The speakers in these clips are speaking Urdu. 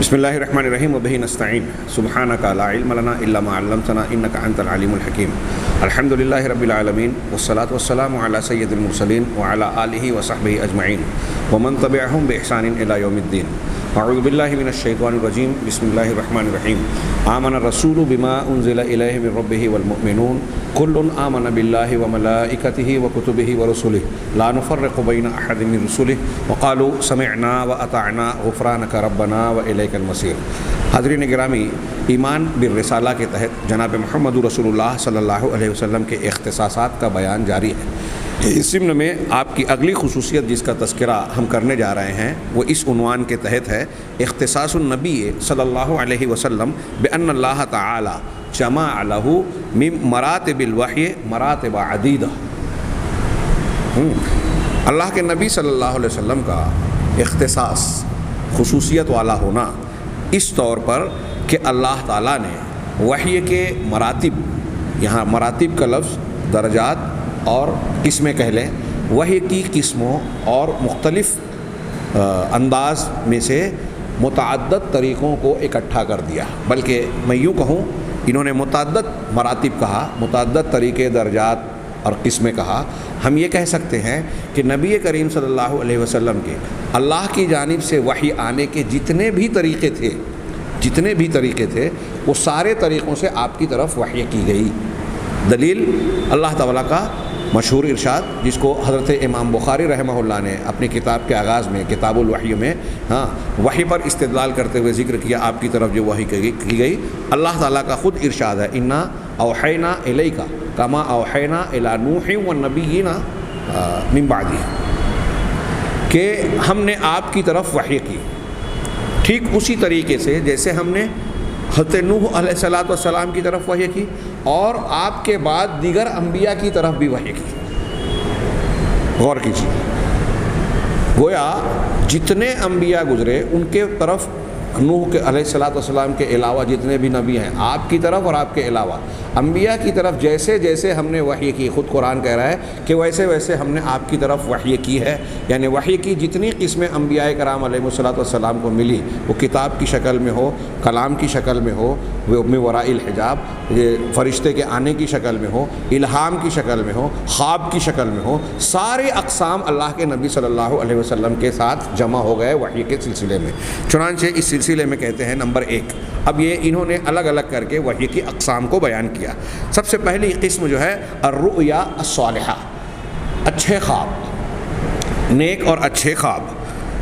بسم اللہ الرحمن الرحیم وبہ نستعین سبحانک لا علم لنا الا ما علمتنا انک انت العلیم الحکیم الحمد للہ رب العالمین والصلاة والسلام علی سید المرسلین وعلی آلہ وصحبہ اجمعین ومن تبعہم بإحسان الی یوم الدین اعوذ باللہ من الشیطان الرجیم بسم اللہ الرحمن الرحیم آمن الرسول بما انزل الیہ من ربہ والمؤمنون کل آمن باللہ وملائکتہ وکتبہ ورسلہ لا نفرق بین احد من رسلہ وقالوا سمعنا واطعنا غفرانک ربنا والیک المصیر۔ حاضرین گرامی، ایمان بالرسالہ کے تحت جناب محمد رسول اللہ صلی اللہ علیہ وسلم کے اختصاصات کا بیان جاری ہے۔ اس ضمن میں آپ کی اگلی خصوصیت جس کا تذکرہ ہم کرنے جا رہے ہیں وہ اس عنوان کے تحت ہے اختصاص النبی صلی اللہ علیہ وسلم بأن اللہ تعالی جمع لہ من مراتب الوحی مراتب عدیدہ۔ اللہ کے نبی صلی اللہ علیہ وسلم کا اختصاص، خصوصیت والا ہونا اس طور پر کہ اللہ تعالیٰ نے وحی کے مراتب، یہاں مراتب کا لفظ درجات اور قسمیں کہہ لیں، وحی کی قسموں اور مختلف انداز میں سے متعدد طریقوں کو اکٹھا کر دیا، بلکہ میں یوں کہوں انہوں نے متعدد مراتب کہا، متعدد طریقے، درجات اور قسمیں کہا۔ ہم یہ کہہ سکتے ہیں کہ نبی کریم صلی اللہ علیہ وسلم کے اللہ کی جانب سے وحی آنے کے جتنے بھی طریقے تھے وہ سارے طریقوں سے آپ کی طرف وحی کی گئی۔ دلیل اللہ تعالیٰ کا مشہور ارشاد جس کو حضرت امام بخاری رحمہ اللہ نے اپنی کتاب کے آغاز میں کتاب الوحی میں وحی پر استدلال کرتے ہوئے ذکر کیا، آپ کی طرف جو وحی کی گئی۔ اللہ تعالیٰ کا خود ارشاد ہے انا اوحینا الیک کما اوحینا الی نوح والنبیین من بعدہ، کہ ہم نے آپ کی طرف وحی کی ٹھیک اسی طریقے سے جیسے ہم نے حضرت نوح علیہ السلام کی طرف وحی کی اور آپ کے بعد دیگر انبیاء کی طرف بھی وحی کی۔ غور کیجیے، گویا جتنے انبیاء گزرے ان کے طرف نوح کے علیہ السلام کے علاوہ جتنے بھی نبی ہیں آپ کی طرف اور آپ کے علاوہ انبیاء کی طرف جیسے جیسے ہم نے وحی کی، خود قرآن کہہ رہا ہے کہ ویسے ویسے ہم نے آپ کی طرف وحی کی ہے۔ یعنی وحی کی جتنی قسمیں انبیاء کرام علیہ السلام کو ملی، وہ کتاب کی شکل میں ہو، کلام کی شکل میں ہو، وہ من وراء الحجاب فرشتے کے آنے کی شکل میں ہو، الہام کی شکل میں ہو، خواب کی شکل میں ہو، سارے اقسام اللہ کے نبی صلی اللہ علیہ وسلم کے ساتھ جمع ہو گئے وحی کے سلسلے میں۔ چنانچہ اس سلسلے میں کہتے ہیں نمبر 1، اب یہ انہوں نے الگ الگ کر کے وحی کی اقسام کو بیان کیا۔ سب سے پہلی قسم جو ہے الرؤیا الصالحہ، اچھے خواب، نیک اور اچھے خواب۔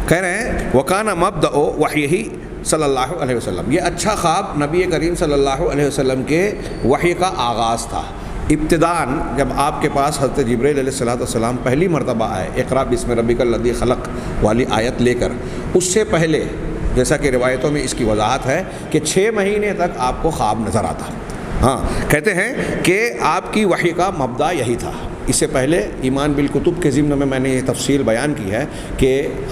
کہہ رہے ہیں وکان مبدأ وحیہ صلی اللہ علیہ وسلم، یہ اچھا خواب نبی کریم صلی اللہ علیہ وسلم کے وحی کا آغاز تھا۔ ابتداءً جب آپ کے پاس حضرت جبرائیل علیہ السلام پہلی مرتبہ آئے اقرأ بسم ربک الذی خلق والی آیت لے کر، اس سے پہلے جیسا کہ روایتوں میں اس کی وضاحت ہے کہ 6 مہینے تک آپ کو خواب نظر آتا۔ کہتے ہیں کہ آپ کی وحی کا مبدا یہی تھا۔ اس سے پہلے ایمان بالکتب کے ضمن میں نے یہ تفصیل بیان کی ہے کہ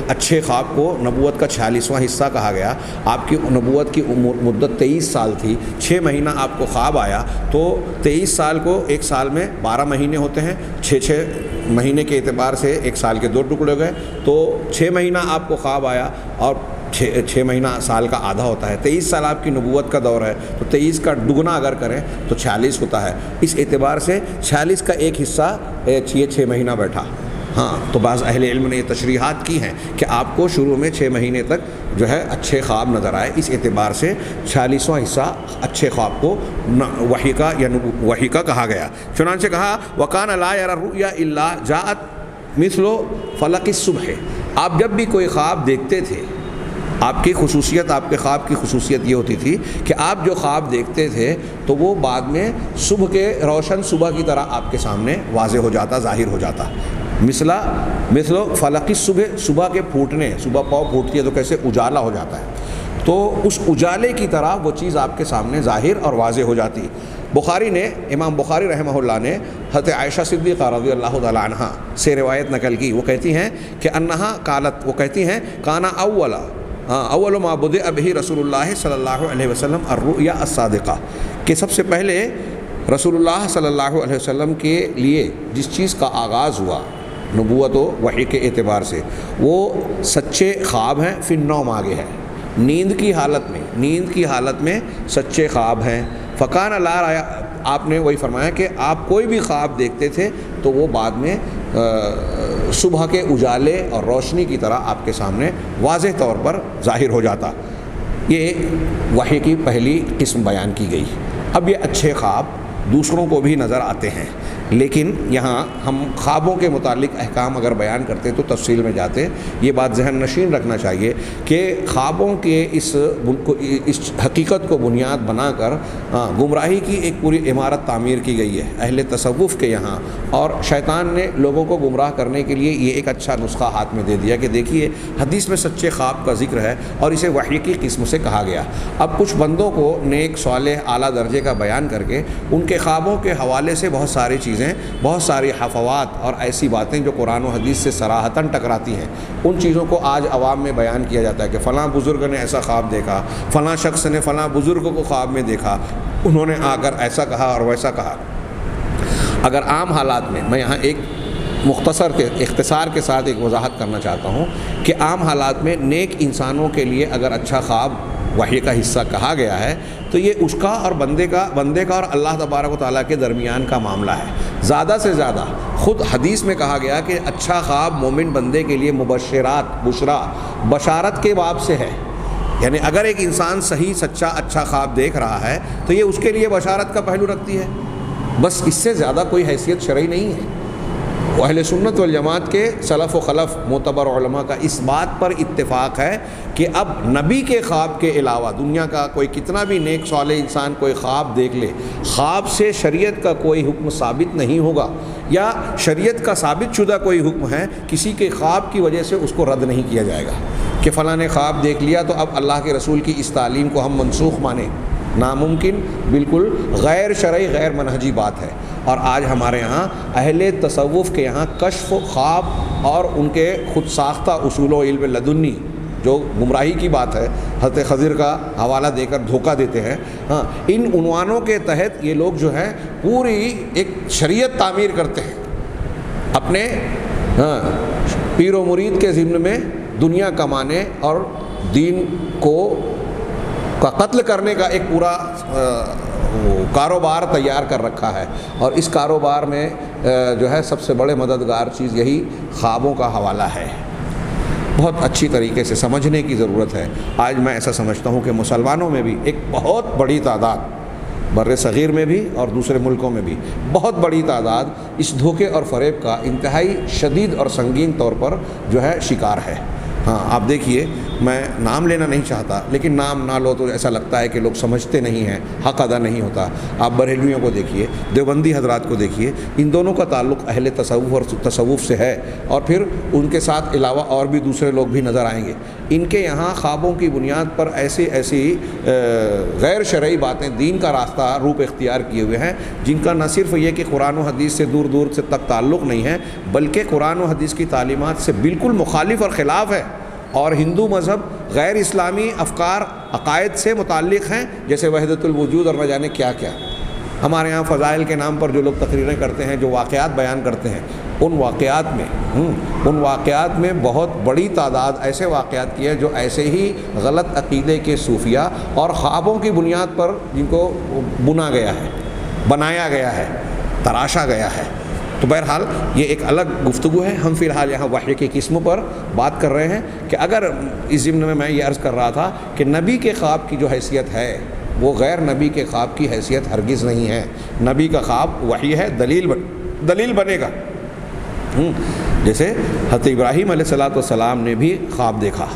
اچھے خواب کو نبوت کا 46واں حصہ کہا گیا۔ آپ کی نبوت کی مدت 23 سال تھی، 6 مہینہ آپ کو خواب آیا تو 23 سال کو ایک سال میں 12 مہینے ہوتے ہیں، 6 مہینے کے اعتبار سے ایک سال کے 2 ٹکڑے گئے، تو 6 مہینہ آپ کو خواب آیا اور 6 مہینہ سال کا آدھا ہوتا ہے۔ 23 سال آپ کی نبوت کا دور ہے تو 23 کا دگنا اگر کریں تو 46 ہوتا ہے۔ اس اعتبار سے 46 کا ایک حصہ 6 مہینہ بیٹھا۔ تو بعض اہل علم نے یہ تشریحات کی ہیں کہ آپ کو شروع میں 6 مہینے تک جو ہے اچھے خواب نظر آئے، اس اعتبار سے 46واں حصہ اچھے خواب کو وحی کا یا وحی کا کہا گیا۔ چنانچہ کہا وَكَانَ لَا يَرَى الرُّؤْيَا إِلَّا جَاءَتْ مِثْلُ فَلَقِ الصُّبْحِ، آپ جب بھی کوئی خواب دیکھتے تھے، آپ کی خصوصیت، آپ کے خواب کی خصوصیت یہ ہوتی تھی کہ آپ جو خواب دیکھتے تھے تو وہ بعد میں صبح کے روشن صبح کی طرح آپ کے سامنے واضح ہو جاتا، ظاہر ہو جاتا۔ مثل فلق الصبح، صبح کے پھوٹنے، صبح پاؤ پھوٹتی ہے تو کیسے اجالا ہو جاتا ہے، تو اس اجالے کی طرح وہ چیز آپ کے سامنے ظاہر اور واضح ہو جاتی۔ بخاری نے، امام بخاری رحمہ اللہ نے حضرت عائشہ صدیقہ رضی اللہ تعالی عنہا سے روایت نقل کی۔ وہ کہتی ہیں کہ انہا قالت، وہ کہتی ہیں کانا اول ما بدأ بہ رسول اللہ صلی اللہ علیہ وسلم الرؤیا الصادقہ، کہ سب سے پہلے رسول اللہ صلی اللہ علیہ وسلم کے لیے جس چیز کا آغاز ہوا نبوت و وحی کے اعتبار سے وہ سچے خواب ہیں، پھر 9 آگے ہے۔ نیند کی حالت میں سچے خواب ہیں. فکان اللہ، آپ نے وہی فرمایا کہ آپ کوئی بھی خواب دیکھتے تھے تو وہ بعد میں صبح کے اجالے اور روشنی کی طرح آپ کے سامنے واضح طور پر ظاہر ہو جاتا. یہ وحی کی پہلی قسم بیان کی گئی. اب یہ اچھے خواب دوسروں کو بھی نظر آتے ہیں، لیکن یہاں ہم خوابوں کے متعلق احکام اگر بیان کرتے تو تفصیل میں جاتے. یہ بات ذہن نشین رکھنا چاہیے کہ خوابوں کے اس حقیقت کو بنیاد بنا کر گمراہی کی ایک پوری عمارت تعمیر کی گئی ہے اہل تصوف کے یہاں، اور شیطان نے لوگوں کو گمراہ کرنے کے لیے یہ ایک اچھا نسخہ ہاتھ میں دے دیا کہ دیکھیے حدیث میں سچے خواب کا ذکر ہے اور اسے وحی کی قسم سے کہا گیا. اب کچھ بندوں کو نیک صالح اعلیٰ درجے کا بیان کر کے ان کے خوابوں کے حوالے سے بہت ساری چیزیں، بہت ساری حفوات اور ایسی باتیں جو قرآن و حدیث سے صراحتاً ٹکراتی ہیں، ان چیزوں کو آج عوام میں بیان کیا جاتا ہے کہ فلاں بزرگ نے ایسا خواب دیکھا، فلاں شخص نے فلاں بزرگ کو خواب میں دیکھا، انہوں نے آ کر ایسا کہا اور ویسا کہا. اگر عام حالات میں یہاں ایک اختصار کے ساتھ ایک وضاحت کرنا چاہتا ہوں کہ عام حالات میں نیک انسانوں کے لیے اگر اچھا خواب وحی کا حصہ کہا گیا ہے تو یہ اس کا اور بندے کا اور اللہ تبارک و تعالیٰ کے درمیان کا معاملہ ہے. زیادہ سے زیادہ خود حدیث میں کہا گیا کہ اچھا خواب مومن بندے کے لیے بشارت کے باب سے ہے. یعنی اگر ایک انسان صحیح سچا اچھا خواب دیکھ رہا ہے تو یہ اس کے لیے بشارت کا پہلو رکھتی ہے. بس اس سے زیادہ کوئی حیثیت شرعی نہیں ہے. اہل سنت والجماعت کے سلف و خلف معتبر علماء کا اس بات پر اتفاق ہے کہ اب نبی کے خواب کے علاوہ دنیا کا کوئی کتنا بھی نیک صالح انسان کوئی خواب دیکھ لے، خواب سے شریعت کا کوئی حکم ثابت نہیں ہوگا، یا شریعت کا ثابت شدہ کوئی حکم ہے کسی کے خواب کی وجہ سے اس کو رد نہیں کیا جائے گا کہ فلاں نے خواب دیکھ لیا تو اب اللہ کے رسول کی اس تعلیم کو ہم منسوخ مانیں. ناممکن، بالکل غیر شرعی غیر منہجی بات ہے. اور آج ہمارے یہاں اہل تصوف کے یہاں کشف خواب اور ان کے خود ساختہ اصول و علم لدنی جو گمراہی کی بات ہے، حضرت خضر کا حوالہ دے کر دھوکہ دیتے ہیں. ان عنوانوں کے تحت یہ لوگ جو ہے پوری ایک شریعت تعمیر کرتے ہیں اپنے پیر و مرید کے ضمن میں، دنیا کمانے اور دین کا قتل کرنے کا ایک پورا کاروبار تیار کر رکھا ہے. اور اس کاروبار میں جو ہے سب سے بڑے مددگار چیز یہی خوابوں کا حوالہ ہے. بہت اچھی طریقے سے سمجھنے کی ضرورت ہے. آج میں ایسا سمجھتا ہوں کہ مسلمانوں میں بھی ایک بہت بڑی تعداد، بر صغیر میں بھی اور دوسرے ملکوں میں بھی بہت بڑی تعداد اس دھوکے اور فریب کا انتہائی شدید اور سنگین طور پر جو ہے شکار ہے. آپ دیکھیے، میں نام لینا نہیں چاہتا لیکن نام نہ لو تو ایسا لگتا ہے کہ لوگ سمجھتے نہیں ہیں، حق ادا نہیں ہوتا. آپ بریلویوں کو دیکھیے، دیوبندی حضرات کو دیکھیے، ان دونوں کا تعلق اہل تصوف اور تصوف سے ہے، اور پھر ان کے ساتھ علاوہ اور بھی دوسرے لوگ بھی نظر آئیں گے. ان کے یہاں خوابوں کی بنیاد پر ایسی غیر شرعی باتیں، دین کا راستہ روپ اختیار کیے ہوئے ہیں جن کا نہ صرف یہ کہ قرآن و حدیث سے دور دور سے تک تعلق نہیں ہے، بلکہ قرآن و حدیث کی تعلیمات سے بالکل مخالف اور خلاف ہے، اور ہندو مذہب غیر اسلامی افکار عقائد سے متعلق ہیں، جیسے وحدت الوجود اور نہ جانے کیا کیا. ہمارے ہاں فضائل کے نام پر جو لوگ تقریریں کرتے ہیں، جو واقعات بیان کرتے ہیں، ان واقعات میں بہت بڑی تعداد ایسے واقعات کی ہے جو ایسے ہی غلط عقیدے کے صوفیہ اور خوابوں کی بنیاد پر جن کو بنا گیا ہے، بنایا گیا ہے، تراشا گیا ہے. تو بہرحال یہ ایک الگ گفتگو ہے. ہم فی الحال یہاں وحی کی قسموں پر بات کر رہے ہیں کہ اگر اس ضمن میں یہ عرض کر رہا تھا کہ نبی کے خواب کی جو حیثیت ہے وہ غیر نبی کے خواب کی حیثیت ہرگز نہیں ہے. نبی کا خواب وحی ہے، دلیل بنے گا. جیسے حضرت ابراہیم علیہ السلام نے بھی خواب دیکھا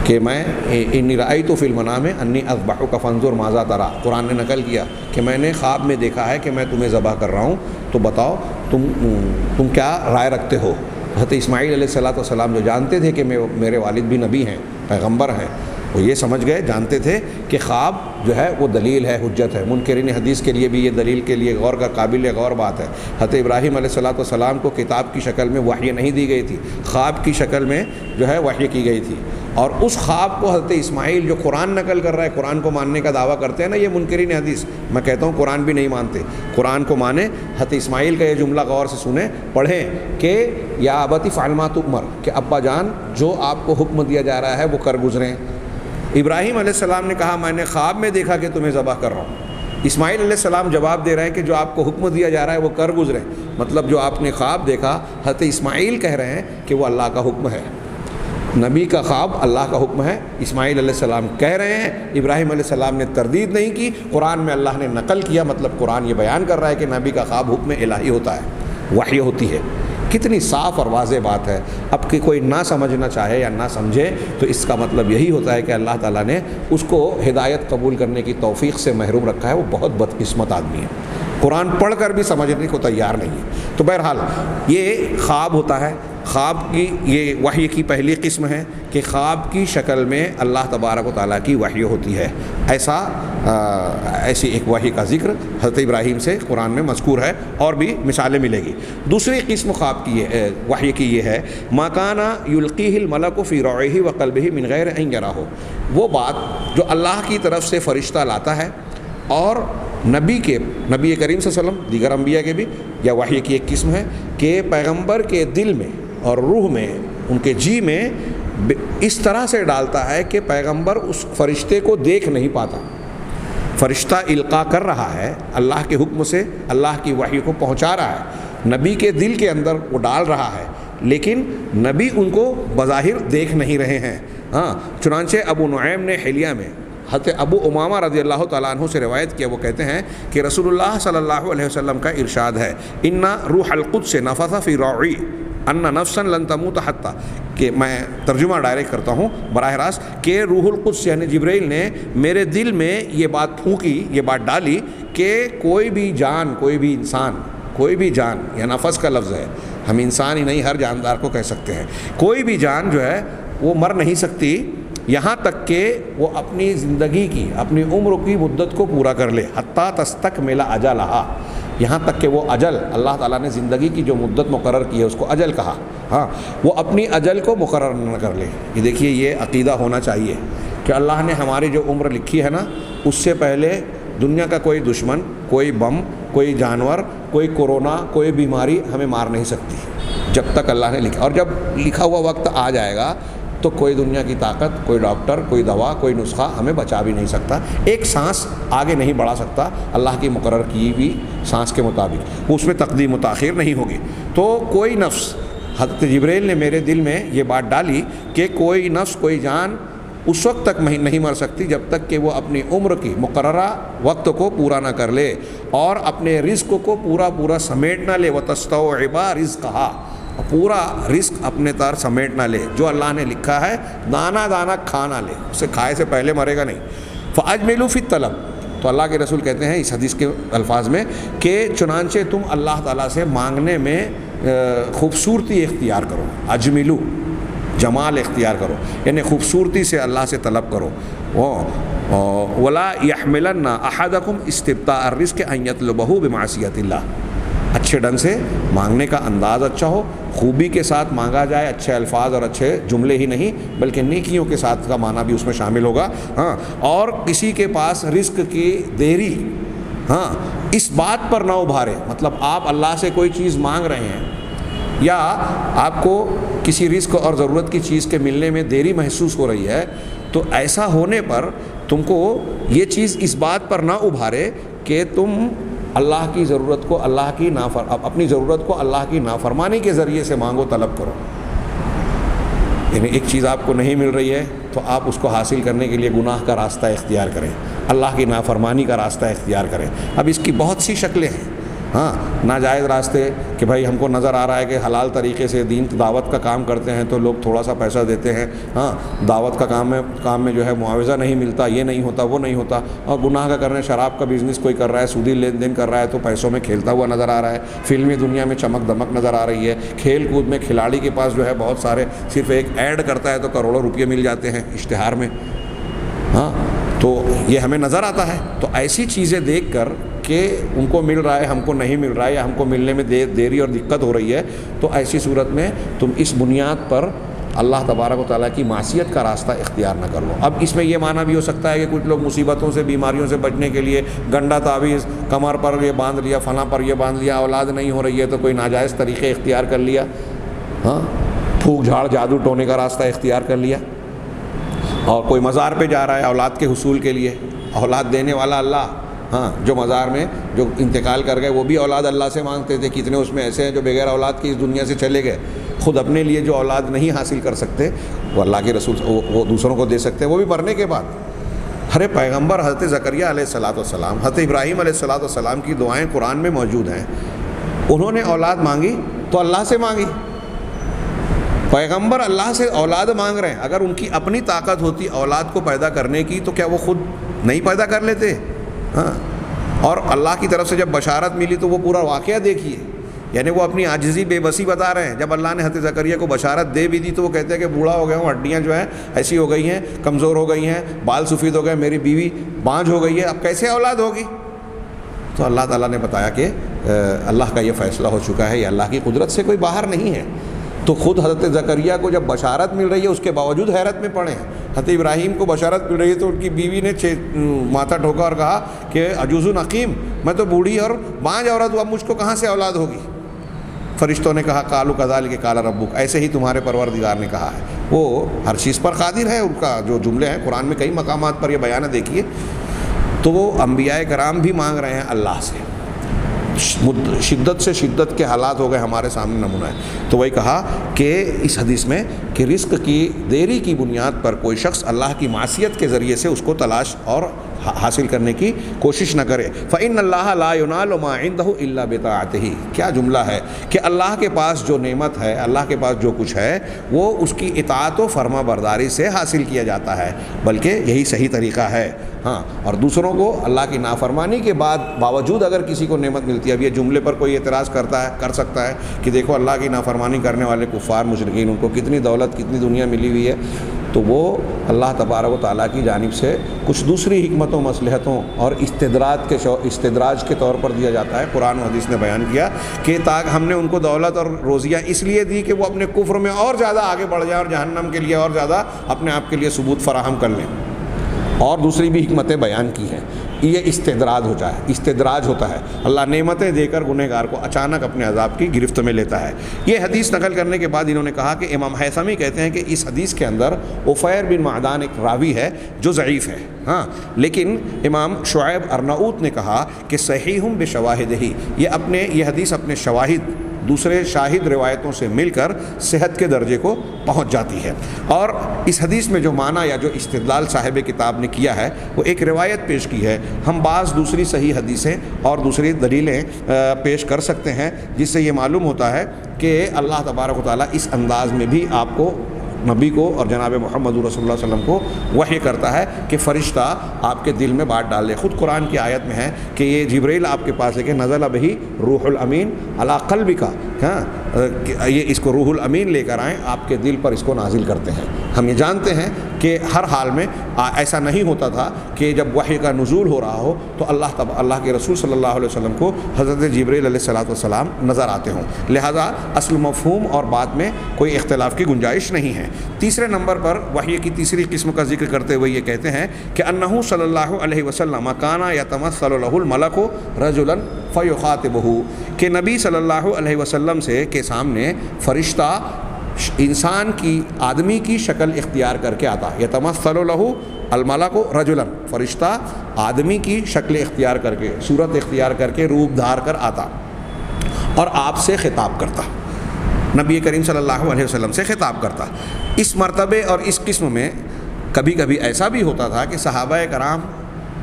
کہ میں انی رأیت فی المنام انی اذبحک فانظر ماذا تری. قرآن نے نقل کیا کہ میں نے خواب میں دیکھا ہے کہ میں تمہیں ذبح کر رہا ہوں، تو بتاؤ تم کیا رائے رکھتے ہو. حضرت اسماعیل علیہ السلام جو جانتے تھے کہ میرے والد بھی نبی ہیں، پیغمبر ہیں، وہ یہ سمجھ گئے، جانتے تھے کہ خواب جو ہے وہ دلیل ہے، حجت ہے۔ منکرین حدیث کے لیے بھی یہ دلیل کے لیے غور کا قابل غور بات ہے۔ حضرت ابراہیم علیہ السلام کو کتاب کی شکل میں وحی نہیں دی گئی تھی، خواب کی شکل میں جو ہے وحی کی گئی تھی، اور اس خواب کو حضرت اسماعیل جو قرآن نقل کر رہا ہے، قرآن کو ماننے کا دعویٰ کرتے ہیں نا یہ منکرین حدیث، میں کہتا ہوں قرآن بھی نہیں مانتے، قرآن کو مانیں۔ حضرت اسماعیل کا یہ جملہ غور سے سنیں، پڑھیں کہ یا ابت افعل ما تؤمر، کہ ابا جان جو آپ کو حکم دیا جا رہا ہے وہ کر گزریں۔ ابراہیم علیہ السلام نے کہا میں نے خواب میں دیکھا کہ تمہیں ذبح کر رہا ہوں۔ اسماعیل علیہ السلام جواب دے رہے ہیں کہ جو آپ کو حکم دیا جا رہا ہے وہ کر گزریں، مطلب جو آپ نے خواب دیکھا، حضرت اسماعیل کہہ رہے ہیں کہ وہ اللہ کا حکم ہے، نبی کا خواب اللہ کا حکم ہے۔ اسماعیل علیہ السلام کہہ رہے ہیں، ابراہیم علیہ السلام نے تردید نہیں کی، قرآن میں اللہ نے نقل کیا، مطلب قرآن یہ بیان کر رہا ہے کہ نبی کا خواب حکم الہی ہوتا ہے، وحی ہوتی ہے۔ کتنی صاف اور واضح بات ہے۔ اب کہ کوئی نہ سمجھنا چاہے یا نہ سمجھے تو اس کا مطلب یہی ہوتا ہے کہ اللہ تعالیٰ نے اس کو ہدایت قبول کرنے کی توفیق سے محروم رکھا ہے، وہ بہت بدقسمت آدمی ہے، قرآن پڑھ کر بھی سمجھنے کو تیار نہیں ہے۔ تو بہرحال یہ خواب ہوتا ہے، خواب کی یہ وحی کی پہلی قسم ہے کہ خواب کی شکل میں اللہ تبارک و تعالیٰ کی وحی ہوتی ہے۔ ایسی ایک وحی کا ذکر حضرت ابراہیم سے قرآن میں مذکور ہے، اور بھی مثالیں ملے گی۔ دوسری قسم خواب کی وحی کی یہ ہے ما کان یلقیہ الملک فی روعہ وقلبہ من غیر ان یراہ، وہ بات جو اللہ کی طرف سے فرشتہ لاتا ہے اور نبی کریم صلی اللہ علیہ وسلم، دیگر انبیاء کے بھی، یا وحی کی ایک قسم ہے کہ پیغمبر کے دل میں اور روح میں، ان کے جی میں اس طرح سے ڈالتا ہے کہ پیغمبر اس فرشتے کو دیکھ نہیں پاتا۔ فرشتہ القاء کر رہا ہے اللہ کے حکم سے، اللہ کی وحی کو پہنچا رہا ہے، نبی کے دل کے اندر وہ ڈال رہا ہے، لیکن نبی ان کو بظاہر دیکھ نہیں رہے ہیں۔ چنانچہ ابو نعیم نے حلیہ میں حضرت ابو امامہ رضی اللہ تعالیٰ عنہ سے روایت کیا، وہ کہتے ہیں کہ رسول اللہ صلی اللہ علیہ وسلم کا ارشاد ہے ان روح القدس نفث فی روعی ان نفسا لن تموت حتی، کہ میں ترجمہ ڈائریکٹ کرتا ہوں براہ راست، کہ روح القدس یعنی جبرائیل نے میرے دل میں یہ بات پھونکی، یہ بات ڈالی کہ کوئی بھی جان، کوئی بھی انسان، کوئی بھی جان، یہ نفس کا لفظ ہے، ہم انسان ہی نہیں ہر جاندار کو کہہ سکتے ہیں، کوئی بھی جان جو ہے وہ مر نہیں سکتی یہاں تک کہ وہ اپنی زندگی کی، اپنی عمر کی مدت کو پورا کر لے، حتیٰ تستکمل اجلہا، یہاں تک کہ وہ اجل، اللہ تعالیٰ نے زندگی کی جو مدت مقرر کی ہے اس کو اجل کہا، وہ اپنی اجل کو مقرر نہ کر لے۔ یہ دیکھیے یہ عقیدہ ہونا چاہیے کہ اللہ نے ہماری جو عمر لکھی ہے نا، اس سے پہلے دنیا کا کوئی دشمن، کوئی بم، کوئی جانور، کوئی کورونا، کوئی بیماری ہمیں مار نہیں سکتی جب تک اللہ نے لکھا، اور جب لکھا ہوا وقت آ جائے گا تو کوئی دنیا کی طاقت، کوئی ڈاکٹر، کوئی دوا، کوئی نسخہ ہمیں بچا بھی نہیں سکتا، ایک سانس آگے نہیں بڑھا سکتا اللہ کی مقرر کی بھی سانس کے مطابق، اس میں تقدیم و تاخیر نہیں ہوگی۔ تو کوئی نفس، حضرت جبرائیل نے میرے دل میں یہ بات ڈالی کہ کوئی نفس، کوئی جان اس وقت تک نہیں مر سکتی جب تک کہ وہ اپنی عمر کی مقررہ وقت کو پورا نہ کر لے اور اپنے رزق کو پورا سمیٹ نہ لے، وَتَسْتَوْعِبَ رِزْقَهَا، پورا رزق اپنے تار سمیٹ نہ لے، جو اللہ نے لکھا ہے دانہ دانہ کھا نہ لے، اسے کھائے سے پہلے مرے گا نہیں۔ فَأَجْمِلُوا فِي الطَّلَبِ، تو اللہ کے رسول کہتے ہیں اس حدیث کے الفاظ میں کہ چنانچہ تم اللہ تعالیٰ سے مانگنے میں خوبصورتی اختیار کرو، اجملو، جمال اختیار کرو، یعنی خوبصورتی سے اللہ سے طلب کرو۔ وَلَا يَحْمِلَنَّ أَحَدَكُمْ اسْتِبْطَاءَ الرِّزْقِ أَن يَطْلُبَهُ بِمَعْصِيَةِ اللَّهِ، اچھے ڈھنگ سے مانگنے کا انداز اچھا ہو، خوبی کے ساتھ مانگا جائے، اچھے الفاظ اور اچھے جملے ہی نہیں بلکہ نیکیوں کے ساتھ کا معنی بھی اس میں شامل ہوگا۔ اور کسی کے پاس رزق کی دیری اس بات پر نہ ابھارے، مطلب آپ اللہ سے کوئی چیز مانگ رہے ہیں یا آپ کو کسی رزق اور ضرورت کی چیز کے ملنے میں دیری محسوس ہو رہی ہے، تو ایسا ہونے پر تم کو یہ چیز اس بات پر نہ ابھارے کہ تم اللہ کی ضرورت کو اپنی ضرورت کو اللہ کی نافرمانی کے ذریعے سے مانگو، طلب کرو۔ یعنی ایک چیز آپ کو نہیں مل رہی ہے تو آپ اس کو حاصل کرنے کے لیے گناہ کا راستہ اختیار کریں، اللہ کی نافرمانی کا راستہ اختیار کریں۔ اب اس کی بہت سی شکلیں ہیں، ناجائز راستے کہ بھائی ہم کو نظر آ رہا ہے کہ حلال طریقے سے دین دعوت کا کام کرتے ہیں تو لوگ تھوڑا سا پیسہ دیتے ہیں، دعوت کا کام میں جو ہے معاوضہ نہیں ملتا، یہ نہیں ہوتا، وہ نہیں ہوتا، اور گناہ کا کرنے، شراب کا بزنس کوئی کر رہا ہے، سودی لین دین کر رہا ہے تو پیسوں میں کھیلتا ہوا نظر آ رہا ہے، فلمی دنیا میں چمک دمک نظر آ رہی ہے، کھیل کود میں کھلاڑی کے پاس جو ہے بہت سارے، صرف ایک ایڈ کرتا ہے تو کروڑوں روپئے مل جاتے ہیں اشتہار میں۔ تو تو یہ ہمیں نظر آتا ہے. تو ایسی چیزیں دیکھ کر کہ ان کو مل رہا ہے ہم کو نہیں مل رہا ہے یا ہم کو ملنے میں دیری اور دقت ہو رہی ہے، تو ایسی صورت میں تم اس بنیاد پر اللہ تبارک و تعالیٰ کی معصیت کا راستہ اختیار نہ کر لو. اب اس میں یہ معنی بھی ہو سکتا ہے کہ کچھ لوگ مصیبتوں سے بیماریوں سے بچنے کے لیے گنڈا تعویذ کمر پر یہ باندھ لیا، فلاں پر یہ باندھ لیا، اولاد نہیں ہو رہی ہے تو کوئی ناجائز طریقے اختیار کر لیا، ہاں پھونک جھاڑ جادو ٹونے کا راستہ اختیار کر لیا. اور کوئی مزار پہ جا رہا ہے اولاد کے حصول کے لیے، اولاد دینے والا اللہ، ہاں جو مزار میں جو انتقال کر گئے وہ بھی اولاد اللہ سے مانگتے تھے. کتنے اس میں ایسے ہیں جو بغیر اولاد کی اس دنیا سے چلے گئے. خود اپنے لیے جو اولاد نہیں حاصل کر سکتے وہ اللہ کے رسول وہ دوسروں کو دے سکتے ہیں، وہ بھی مرنے کے بعد. ہر پیغمبر حضرت زکریہ علیہ السلام، حضرت ابراہیم علیہ السلام کی دعائیں قرآن میں موجود ہیں. انہوں نے اولاد مانگی تو اللہ سے مانگی. پیغمبر اللہ سے اولاد مانگ رہے ہیں، اگر ان کی اپنی طاقت ہوتی اولاد کو پیدا کرنے کی تو کیا وہ خود نہیں پیدا کر لیتے؟ ہاں. اور اللہ کی طرف سے جب بشارت ملی تو وہ پورا واقعہ دیکھیے، یعنی وہ اپنی عاجزی بے بسی بتا رہے ہیں. جب اللہ نے حضرت زکریہ کو بشارت دے بھی دی تو وہ کہتے ہیں کہ بوڑھا ہو گیا ہوں، ہڈیاں جو ہیں ایسی ہو گئی ہیں، کمزور ہو گئی ہیں، بال سفید ہو گئے، میری بیوی بانجھ ہو گئی ہے، اب کیسے اولاد ہوگی؟ تو اللہ تعالیٰ نے بتایا کہ اللہ کا یہ فیصلہ ہو چکا ہے، یہ اللہ کی قدرت سے کوئی باہر نہیں ہے. تو خود حضرت زکریہ کو جب بشارت مل رہی ہے اس کے باوجود حیرت میں پڑے ہیں. حضرت ابراہیم کو بشارت مل رہی ہے تو ان کی بیوی نے ماتھا ٹھوکا اور کہا کہ عجوز عقیم، میں تو بوڑھی اور بانجھ عورت ہوں، اب مجھ کو کہاں سے اولاد ہوگی؟ فرشتوں نے کہا قالوا کذالک قال ربک، ایسے ہی تمہارے پروردگار نے کہا ہے. وہ ہر چیز پر قادر ہے. ان کا جو جملے ہیں قرآن میں کئی مقامات پر یہ بیان ہے دیکھیے. تو وہ انبیاء کرام بھی مانگ رہے ہیں اللہ سے. شدت سے شدت کے حالات ہو گئے ہمارے سامنے نمونہ ہے. تو وہی کہا کہ اس حدیث میں کہ رزق کی دیری کی بنیاد پر کوئی شخص اللہ کی معصیت کے ذریعے سے اس کو تلاش اور حاصل کرنے کی کوشش نہ کرے. فإن اللہ لا ينال ما عنده الا بطاعته. کیا جملہ ہے کہ اللہ کے پاس جو نعمت ہے، اللہ کے پاس جو کچھ ہے وہ اس کی اطاعت و فرما برداری سے حاصل کیا جاتا ہے، بلکہ یہی صحیح طریقہ ہے. ہاں. اور دوسروں کو اللہ کی نافرمانی کے باوجود اگر کسی کو نعمت ملتی ہے، اب یہ جملے پر کوئی اعتراض کر سکتا ہے کہ دیکھو اللہ کی نافرمانی کرنے والے کفار مشرکین، ان کو کتنی دولت کتنی دنیا ملی ہوئی ہے. تو وہ اللہ تبارک و تعالیٰ کی جانب سے کچھ دوسری حکمتوں مصلحتوں اور استدراج کے طور پر دیا جاتا ہے. قرآن و حدیث نے بیان کیا کہ تاکہ ہم نے ان کو دولت اور روزیاں اس لیے دی کہ وہ اپنے کفر میں اور زیادہ آگے بڑھ جائیں اور جہنم کے لیے اور زیادہ اپنے آپ کے لیے ثبوت فراہم کر لیں. اور دوسری بھی حکمتیں بیان کی ہیں. یہ استدراج ہوتا ہے. اللہ نعمتیں دے کر گنہگار کو اچانک اپنے عذاب کی گرفت میں لیتا ہے. یہ حدیث نقل کرنے کے بعد انہوں نے کہا کہ امام حیثمی کہتے ہیں کہ اس حدیث کے اندر عفیر بن معدان ایک راوی ہے جو ضعیف ہے. ہاں. لیکن امام شعیب ارناؤت نے کہا کہ صحیح بشواہدہ، یہ حدیث اپنے شواہد دوسرے شاہد روایتوں سے مل کر صحت کے درجے کو پہنچ جاتی ہے. اور اس حدیث میں جو معنی یا جو استدلال صاحب کتاب نے کیا ہے وہ ایک روایت پیش کی ہے. ہم بعض دوسری صحیح حدیثیں اور دوسری دلیلیں پیش کر سکتے ہیں جس سے یہ معلوم ہوتا ہے کہ اللہ تبارک و تعالیٰ اس انداز میں بھی آپ کو، نبی کو اور جناب محمد رسول اللہ صلی اللہ علیہ وسلم کو وحی کرتا ہے کہ فرشتہ آپ کے دل میں بات ڈال دے. خود قرآن کی آیت میں ہے کہ یہ جبرائیل آپ کے پاس ہے کہ نزل بہ روح الامین علی قلبک، یہ اس کو روح الامین لے کر آئیں، آپ کے دل پر اس کو نازل کرتے ہیں. ہم یہ جانتے ہیں کہ ہر حال میں ایسا نہیں ہوتا تھا کہ جب وحی کا نزول ہو رہا ہو تو اللہ کے رسول صلی اللہ علیہ وسلم کو حضرت جبرائیل علیہ السلام نظر آتے ہوں. لہذا اصل مفہوم اور بات میں کوئی اختلاف کی گنجائش نہیں ہے. تیسرے نمبر پر وحی کی تیسری قسم کا ذکر کرتے ہوئے یہ کہتے ہیں کہ انہ صلی اللہ علیہ وسلم کان یتمثل له الملک رجلا فیخاطبہ، کہ نبی صلی اللہ علیہ وسلم کے سامنے فرشتہ انسان کی، آدمی کی شکل اختیار کر کے آتا. یتمثل له الملک رجلا، فرشتہ آدمی کی شکل اختیار کر کے، صورت اختیار کر کے، روپ دھار کر آتا اور آپ سے خطاب کرتا. نبی کریم صلی اللہ علیہ وسلم سے خطاب کرتا. اس مرتبے اور اس قسم میں کبھی کبھی ایسا بھی ہوتا تھا کہ صحابہ کرام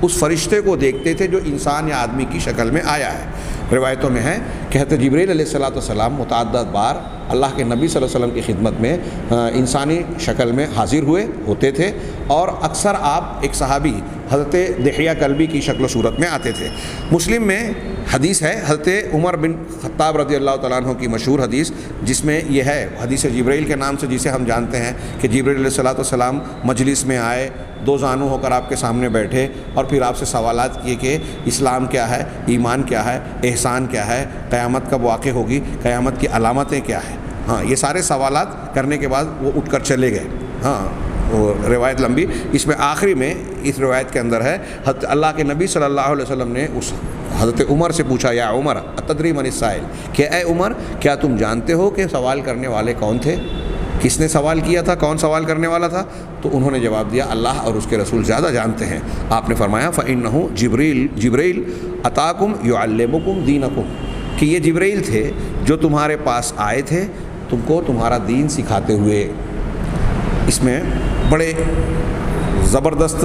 اس فرشتے کو دیکھتے تھے جو انسان یا آدمی کی شکل میں آیا ہے. روایتوں میں ہے کہ حضرت جبرائیل علیہ السلام متعدد بار اللہ کے نبی صلی اللہ علیہ وسلم کی خدمت میں انسانی شکل میں حاضر ہوتے تھے، اور اکثر آپ ایک صحابی حضرت دحیہ کلبی کی شکل و صورت میں آتے تھے۔ مسلم میں حدیث ہے حضرت عمر بن خطاب رضی اللہ تعالیٰ عنہ کی مشہور حدیث، جس میں یہ ہے حدیث جبرائیل کے نام سے جسے ہم جانتے ہیں کہ جبرائیل علیہ الصلوۃ والسلام مجلس میں آئے، دو زانو ہو کر آپ کے سامنے بیٹھے اور پھر آپ سے سوالات کیے کہ اسلام کیا ہے، ایمان کیا ہے، احسان کیا ہے، قیامت کب واقع ہوگی، قیامت کی علامتیں کیا ہیں۔ یہ سارے سوالات کرنے کے بعد وہ اٹھ کر چلے گئے۔ وہ روایت لمبی، اس میں آخری میں اس روایت کے اندر ہے حضرت اللہ کے نبی صلی اللہ علیہ وسلم نے اس حضرت عمر سے پوچھا، یا عمر اتدری من السائل، کہ اے عمر کیا تم جانتے ہو کہ سوال کرنے والے کون تھے، کس نے سوال کیا تھا، کون سوال کرنے والا تھا؟ تو انہوں نے جواب دیا اللہ اور اس کے رسول زیادہ جانتے ہیں۔ آپ نے فرمایا فإنہ جبرائیل اتاکم یعلمکم دینکم، کہ یہ جبرائیل تھے جو تمہارے پاس آئے تھے تم کو تمہارا دین سکھاتے ہوئے۔ اس میں بڑے زبردست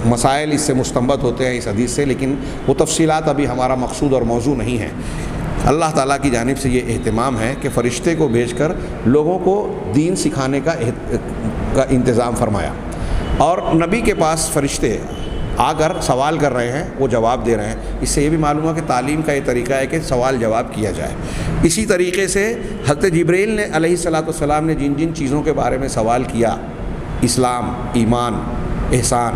مسائل اس سے مستنبط ہوتے ہیں اس حدیث سے، لیکن وہ تفصیلات ابھی ہمارا مقصود اور موضوع نہیں ہے۔ اللہ تعالیٰ کی جانب سے یہ اہتمام ہے کہ فرشتے کو بھیج کر لوگوں کو دین سکھانے کا انتظام فرمایا، اور نبی کے پاس فرشتے آ کر سوال کر رہے ہیں، وہ جواب دے رہے ہیں۔ اس سے یہ بھی معلوم ہوا کہ تعلیم کا یہ طریقہ ہے کہ سوال جواب کیا جائے۔ اسی طریقے سے حضرت جبرائیل نے علیہ الصلوۃ والسلام نے جن جن چیزوں کے بارے میں سوال کیا، اسلام، ایمان، احسان،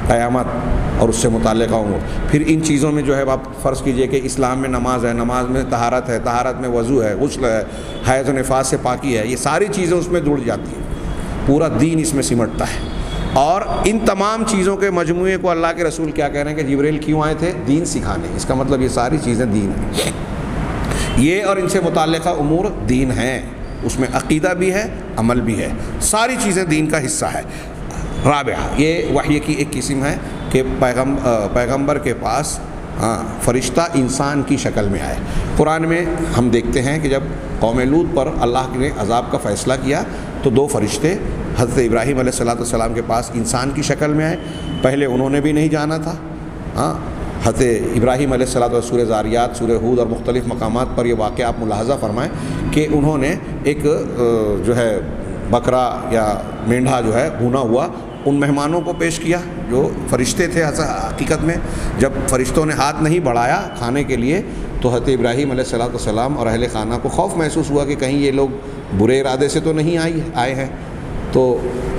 قیامت اور اس سے متعلقہ امور، پھر ان چیزوں میں جو ہے آپ فرض کیجئے کہ اسلام میں نماز ہے، نماز میں طہارت ہے، طہارت میں وضو ہے، غسل ہے، حیض و نفاس سے پاکی ہے، یہ ساری چیزیں اس میں جڑ جاتی ہیں، پورا دین اس میں سمٹتا ہے۔ اور ان تمام چیزوں کے مجموعے کو اللہ کے رسول کیا کہہ رہے ہیں کہ جبرائیل کیوں آئے تھے؟ دین سکھانے۔ اس کا مطلب یہ ساری چیزیں دین ہیں، یہ اور ان سے متعلقہ امور دین ہیں، اس میں عقیدہ بھی ہے، عمل بھی ہے، ساری چیزیں دین کا حصہ ہے۔ رابعہ، یہ وحی کی ایک قسم ہے کہ پیغمبر کے پاس فرشتہ انسان کی شکل میں آئے۔ قرآن میں ہم دیکھتے ہیں کہ جب قوم لوط پر اللہ نے عذاب کا فیصلہ کیا تو دو فرشتے حضرت ابراہیم علیہ السلام کے پاس انسان کی شکل میں آئے۔ پہلے انہوں نے بھی نہیں جانا تھا، حضرت ابراہیم علیہ السلام، سورہ زاریات، سورہ ہود اور مختلف مقامات پر یہ واقعہ آپ ملاحظہ فرمائیں کہ انہوں نے ایک جو ہے بکرا یا مینڈھا جو ہے بھونا ہوا ان مہمانوں کو پیش کیا جو فرشتے تھے۔ حقیقت میں جب فرشتوں نے ہاتھ نہیں بڑھایا کھانے کے لیے تو حضرت ابراہیم علیہ السلام اور اہل خانہ کو خوف محسوس ہوا کہ کہیں یہ لوگ برے ارادے سے تو نہیں آئے ہیں۔ تو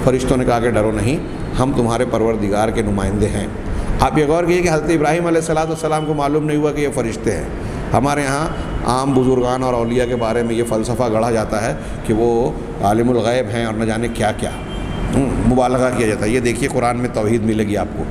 فرشتوں نے کہا کہ ڈرو نہیں، ہم تمہارے پروردگار کے نمائندے ہیں۔ آپ یہ غور کیجیے کہ حضرت ابراہیم علیہ السلام کو معلوم نہیں ہوا کہ یہ فرشتے ہیں۔ ہمارے ہاں عام بزرگان اور اولیاء کے بارے میں یہ فلسفہ گڑھا جاتا ہے کہ وہ عالم الغیب ہیں اور نہ جانے کیا کیا، مبالغہ کیا جاتا ہے۔ یہ دیکھیے قرآن میں توحید ملے گی آپ کو۔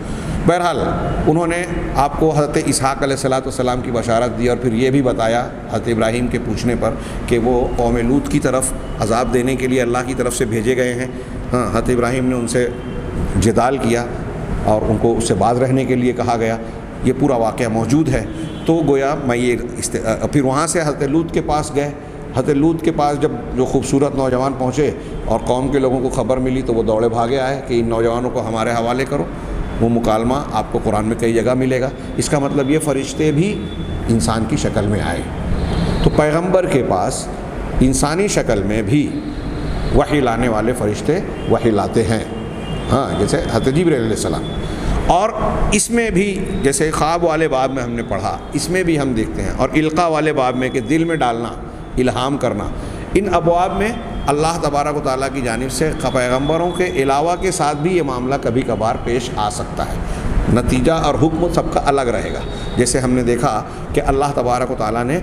بہرحال انہوں نے آپ کو حضرت اسحاق علیہ السلام کی بشارت دی اور پھر یہ بھی بتایا حضرت ابراہیم کے پوچھنے پر کہ وہ قوم لوط کی طرف عذاب دینے کے لیے اللہ کی طرف سے بھیجے گئے ہیں۔ حضرت ابراہیم نے ان سے جدال کیا اور ان کو اس سے باز رہنے کے لیے کہا گیا۔ یہ پورا واقعہ موجود ہے۔ تو گویا میں یہ پھر وہاں سے حضرت لوط کے پاس گئے۔ حضرت لوط کے پاس جب جو خوبصورت نوجوان پہنچے اور قوم کے لوگوں کو خبر ملی تو وہ دوڑے بھاگے آئے کہ ان نوجوانوں کو ہمارے حوالے کرو۔ وہ مکالمہ آپ کو قرآن میں کئی جگہ ملے گا۔ اس کا مطلب یہ فرشتے بھی انسان کی شکل میں آئے۔ تو پیغمبر کے پاس انسانی شکل میں بھی وحی لانے والے فرشتے وحی لاتے ہیں، جیسے حضرت جبرائیل علیہ السلام۔ اور اس میں بھی جیسے خواب والے باب میں ہم نے پڑھا، اس میں بھی ہم دیکھتے ہیں، اور القاء والے باب میں کہ دل میں ڈالنا، الہام کرنا، ان ابواب میں اللہ تبارک و تعالیٰ کی جانب سے پیغمبروں کے علاوہ کے ساتھ بھی یہ معاملہ کبھی کبھار پیش آ سکتا ہے۔ نتیجہ اور حکم سب کا الگ رہے گا۔ جیسے ہم نے دیکھا کہ اللہ تبارک و تعالیٰ نے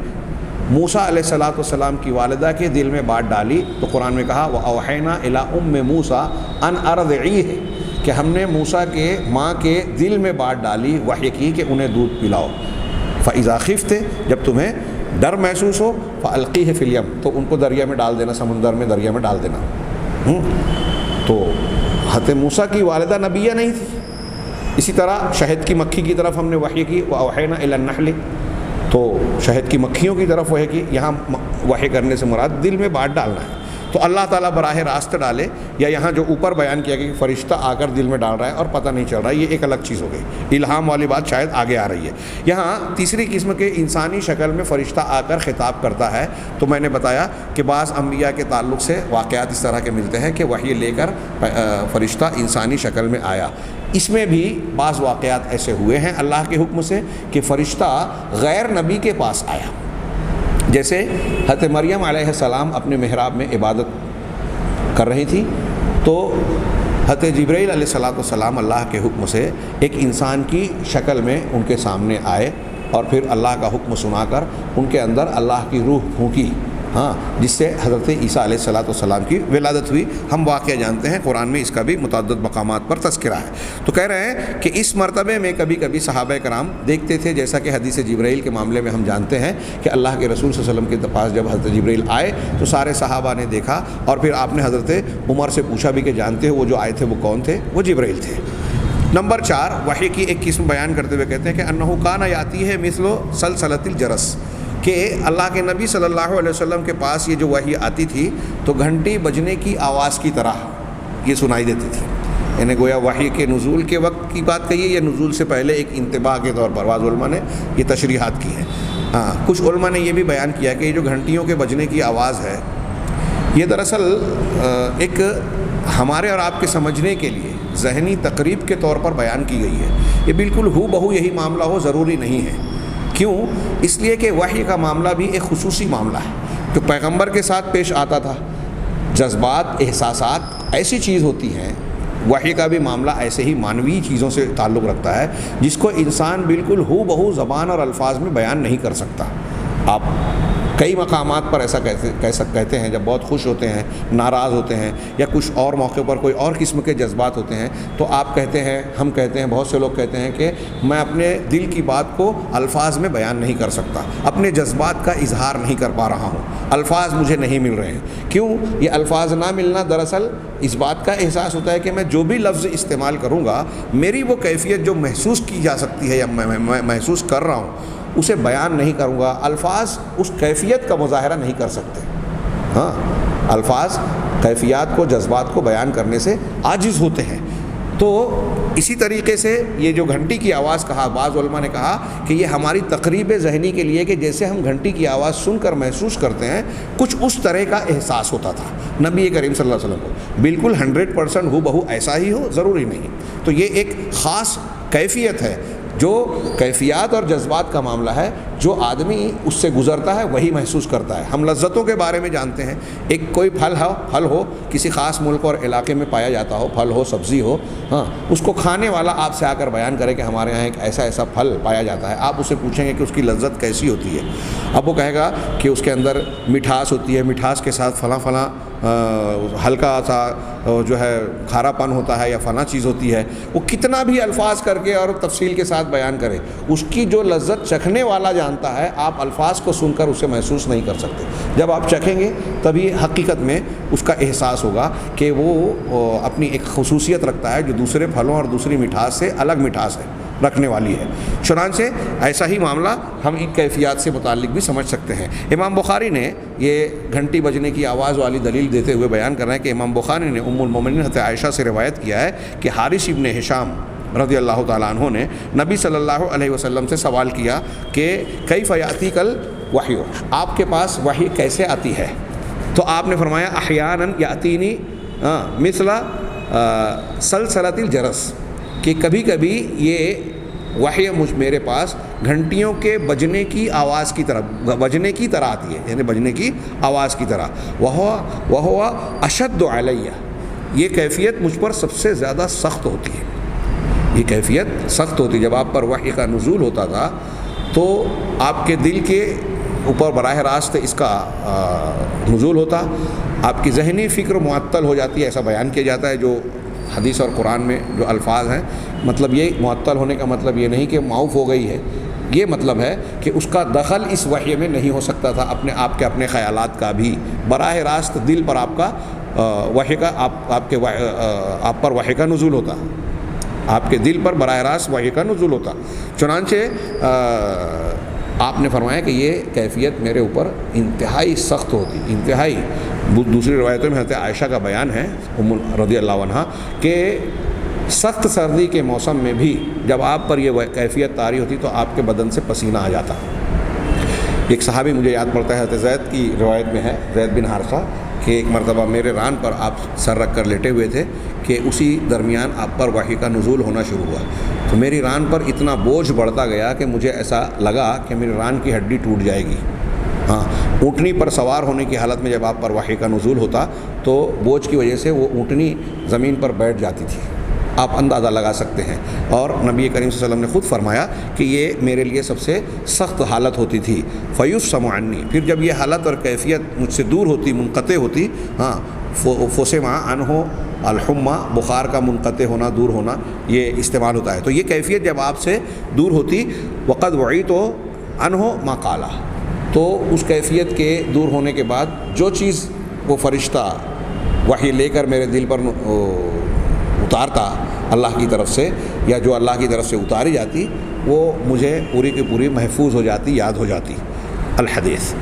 موسیٰ علیہ السلام کی والدہ کے دل میں بات ڈالی تو قرآن میں کہا وَأَوْحَيْنَا إِلَىٰ أُمِّ مُوسَىٰ أَنْ أَرْضِعِيهِ، کہ ہم نے موسیٰ کے ماں کے دل میں بات ڈالی، وحی کی کہ انہیں دودھ پلاؤ۔ فَإِذَا خِفْتَ، جب تمہیں ڈر محسوس ہو، فَأَلْقِيهِ فِي الْيَمِّ، تو ان کو دریا میں ڈال دینا، سمندر میں، دریا میں ڈال دینا۔ تو حضرت موسیٰ کی والدہ نبیہ نہیں تھی۔ اسی طرح شہد کی مکھی کی طرف ہم نے وحی کی، وَأَوْحَيْنَا إِلَى النَّحْلِ، تو شہد کی مکھیوں کی طرف وحی کی۔ یہاں وحی کرنے سے مراد دل میں بات ڈالنا ہے۔ تو اللہ تعالیٰ براہ راست ڈالے، یا یہاں جو اوپر بیان کیا کہ فرشتہ آ کر دل میں ڈال رہا ہے اور پتہ نہیں چل رہا ہے، یہ ایک الگ چیز ہو گئی، الہام والی بات شاید آگے آ رہی ہے۔ یہاں تیسری قسم کے انسانی شکل میں فرشتہ آ کر خطاب کرتا ہے، تو میں نے بتایا کہ بعض انبیاء کے تعلق سے واقعات اس طرح کے ملتے ہیں کہ وحی لے کر فرشتہ انسانی شکل میں آیا۔ اس میں بھی بعض واقعات ایسے ہوئے ہیں اللہ کے حکم سے کہ فرشتہ غیر نبی کے پاس آیا، جیسے حضرت مریم علیہ السلام اپنے محراب میں عبادت کر رہی تھی، تو حضرت جبرائیل علیہ السلام اللہ کے حکم سے ایک انسان کی شکل میں ان کے سامنے آئے، اور پھر اللہ کا حکم سنا کر ان کے اندر اللہ کی روح پھونکی، جس سے حضرت عیسیٰ علیہ السلام کی ولادت ہوئی۔ ہم واقعہ جانتے ہیں، قرآن میں اس کا بھی متعدد مقامات پر تذکرہ ہے۔ تو کہہ رہے ہیں کہ اس مرتبے میں کبھی کبھی صحابہ کرام دیکھتے تھے، جیسا کہ حدیث جبرائیل کے معاملے میں ہم جانتے ہیں کہ اللہ کے رسول صلی اللہ علیہ وسلم کے پاس جب حضرت جبرائیل آئے تو سارے صحابہ نے دیکھا، اور پھر آپ نے حضرت عمر سے پوچھا بھی کہ جانتے ہو وہ جو آئے تھے وہ کون تھے؟ وہ جبرائیل تھے۔ نمبر 4، وحی کی ایک قسم بیان کرتے ہوئے کہتے ہیں کہ انہ کان یاتی ہے مثل سلسلۃ الجرس، کہ اللہ کے نبی صلی اللہ علیہ وسلم کے پاس یہ جو وحی آتی تھی تو گھنٹی بجنے کی آواز کی طرح یہ سنائی دیتی تھی، یعنی گویا وحی کے نزول کے وقت کی بات کہیے یا نزول سے پہلے ایک انتباہ کے طور پر۔ بعض علماء نے یہ تشریحات کی ہیں، کچھ علماء نے یہ بھی بیان کیا کہ یہ جو گھنٹیوں کے بجنے کی آواز ہے یہ دراصل ایک ہمارے اور آپ کے سمجھنے کے لیے ذہنی تقریب کے طور پر بیان کی گئی ہے۔ یہ بالکل ہو بہو یہی معاملہ ہو ضروری نہیں ہے۔ کیوں؟ اس لیے کہ وحی کا معاملہ بھی ایک خصوصی معاملہ ہے جو پیغمبر کے ساتھ پیش آتا تھا۔ جذبات، احساسات ایسی چیز ہوتی ہیں، وحی کا بھی معاملہ ایسے ہی مانوی چیزوں سے تعلق رکھتا ہے جس کو انسان بالکل ہو بہو زبان اور الفاظ میں بیان نہیں کر سکتا۔ آپ کئی مقامات پر ایسا کہتے ہیں، جب بہت خوش ہوتے ہیں، ناراض ہوتے ہیں، یا کچھ اور موقع پر کوئی اور قسم کے جذبات ہوتے ہیں، تو آپ کہتے ہیں، ہم کہتے ہیں، بہت سے لوگ کہتے ہیں کہ میں اپنے دل کی بات کو الفاظ میں بیان نہیں کر سکتا، اپنے جذبات کا اظہار نہیں کر پا رہا ہوں، الفاظ مجھے نہیں مل رہے ہیں۔ کیوں؟ یہ الفاظ نہ ملنا دراصل اس بات کا احساس ہوتا ہے کہ میں جو بھی لفظ استعمال کروں گا، میری وہ کیفیت جو محسوس کی جا سکتی ہے یا میں محسوس کر رہا ہوں اسے بیان نہیں کروں گا۔ الفاظ اس کیفیت کا مظاہرہ نہیں کر سکتے، الفاظ کیفیات کو، جذبات کو بیان کرنے سے عاجز ہوتے ہیں۔ تو اسی طریقے سے یہ جو گھنٹی کی آواز کہا، بعض علماء نے کہا کہ یہ ہماری تقریب ذہنی کے لیے کہ جیسے ہم گھنٹی کی آواز سن کر محسوس کرتے ہیں، کچھ اس طرح کا احساس ہوتا تھا نبی کریم صلی اللہ علیہ وسلم کو۔ بالکل 100% ہو بہو ایسا ہی ہو ضروری نہیں، تو یہ ایک خاص کیفیت ہے جو کیفیات اور جذبات کا معاملہ ہے، جو آدمی اس سے گزرتا ہے وہی محسوس کرتا ہے۔ ہم لذتوں کے بارے میں جانتے ہیں، ایک کوئی پھل ہو کسی خاص ملک اور علاقے میں پایا جاتا ہو، پھل ہو، سبزی ہو، اس کو کھانے والا آپ سے آ کر بیان کرے کہ ہمارے یہاں ایک ایسا پھل پایا جاتا ہے، آپ اسے پوچھیں گے کہ اس کی لذت کیسی ہوتی ہے، اب وہ کہے گا کہ اس کے اندر مٹھاس ہوتی ہے، مٹھاس کے ساتھ فلاں ہلکا سا جو ہے کھارا پن ہوتا ہے یا فلاں چیز ہوتی ہے۔ وہ کتنا بھی الفاظ کر کے اور تفصیل کے ساتھ بیان کرے، اس کی جو لذت چکھنے والا جانتا ہے، آپ الفاظ کو سن کر اسے محسوس نہیں کر سکتے۔ جب آپ چکھیں گے تبھی حقیقت میں اس کا احساس ہوگا کہ وہ اپنی ایک خصوصیت رکھتا ہے جو دوسرے پھلوں اور دوسری مٹھاس سے الگ مٹھاس ہے رکھنے والی ہے۔ چنانچہ ایسا ہی معاملہ ہم ان کیفیات سے متعلق بھی سمجھ سکتے ہیں۔ امام بخاری نے یہ گھنٹی بجنے کی آواز والی دلیل دیتے ہوئے بیان کر رہے ہیں کہ امام بخاری نے ام المومنین حضرت عائشہ سے روایت کیا ہے کہ حارث ابن ہشام رضی اللہ تعالیٰ عنہ نے نبی صلی اللہ علیہ وسلم سے سوال کیا کہ کیف یأتیک الوحی، آپ کے پاس وحی کیسے آتی ہے؟ تو آپ نے فرمایا احیانا یأتینی مثل سلسلۃ الجرس، کہ کبھی کبھی یہ وحی میرے پاس گھنٹیوں کے بجنے کی آواز کی طرح، بجنے کی طرح آتی ہے، یعنی بجنے کی آواز کی طرح۔ وہو اشد علیہ، یہ کیفیت مجھ پر سب سے زیادہ سخت ہوتی ہے، یہ کیفیت سخت ہوتی ہے۔ جب آپ پر وحی کا نزول ہوتا تھا تو آپ کے دل کے اوپر براہ راست اس کا نزول ہوتا، آپ کی ذہنی فکر معطل ہو جاتی ہے، ایسا بیان کیا جاتا ہے جو حدیث اور قرآن میں جو الفاظ ہیں، مطلب یہ معطل ہونے کا مطلب یہ نہیں کہ معاف ہو گئی ہے، یہ مطلب ہے کہ اس کا دخل اس وحی میں نہیں ہو سکتا تھا، اپنے خیالات کا بھی براہ راست دل پر آپ کا وحی کا آپ پر وحی کا نزول ہوتا، آپ کے دل پر براہ راست وحی کا نزول ہوتا۔ چنانچہ آپ نے فرمایا کہ یہ کیفیت میرے اوپر انتہائی سخت ہوتی، انتہائی۔ دوسری روایتوں میں حضرت عائشہ کا بیان ہے رضی اللہ عنہا کہ سخت سردی کے موسم میں بھی جب آپ پر یہ کیفیت طاری ہوتی تو آپ کے بدن سے پسینہ آ جاتا۔ ایک صحابی مجھے یاد پڑتا ہے، حضرت زید کی روایت میں ہے، زید بن حارثہ، کہ ایک مرتبہ میرے ران پر آپ سر رکھ کر لیٹے ہوئے تھے کہ اسی درمیان آپ پر وحی کا نزول ہونا شروع ہوا، تو میری ران پر اتنا بوجھ بڑھتا گیا کہ مجھے ایسا لگا کہ میری ران کی ہڈی ٹوٹ جائے گی۔ ہاں، اونٹنی پر سوار ہونے کی حالت میں جب آپ پر وحی کا نزول ہوتا تو بوجھ کی وجہ سے وہ اونٹنی زمین پر بیٹھ جاتی تھی، آپ اندازہ لگا سکتے ہیں۔ اور نبی کریم صلی اللہ علیہ وسلم نے خود فرمایا کہ یہ میرے لیے سب سے سخت حالت ہوتی تھی۔ فیُسَمُ عَنِّی، پھر جب یہ حالت اور کیفیت مجھ سے دور ہوتی، منقطع ہوتی، ہاں، فُسِمَ عَنْہُ الحمہ، بخار کا منقطع ہونا، دور ہونا، یہ استعمال ہوتا ہے۔ تو یہ کیفیت جب آپ سے دور ہوتی، وَقَدْ وُعِیتُ عَنْہُ مَا قَالَ، تو اس کیفیت کے دور ہونے کے بعد جو چیز وہ فرشتہ وحی لے کر میرے دل پر اتارتا اللہ کی طرف سے، یا جو اللہ کی طرف سے اتاری جاتی، وہ مجھے پوری کی پوری محفوظ ہو جاتی، یاد ہو جاتی۔ الحدیث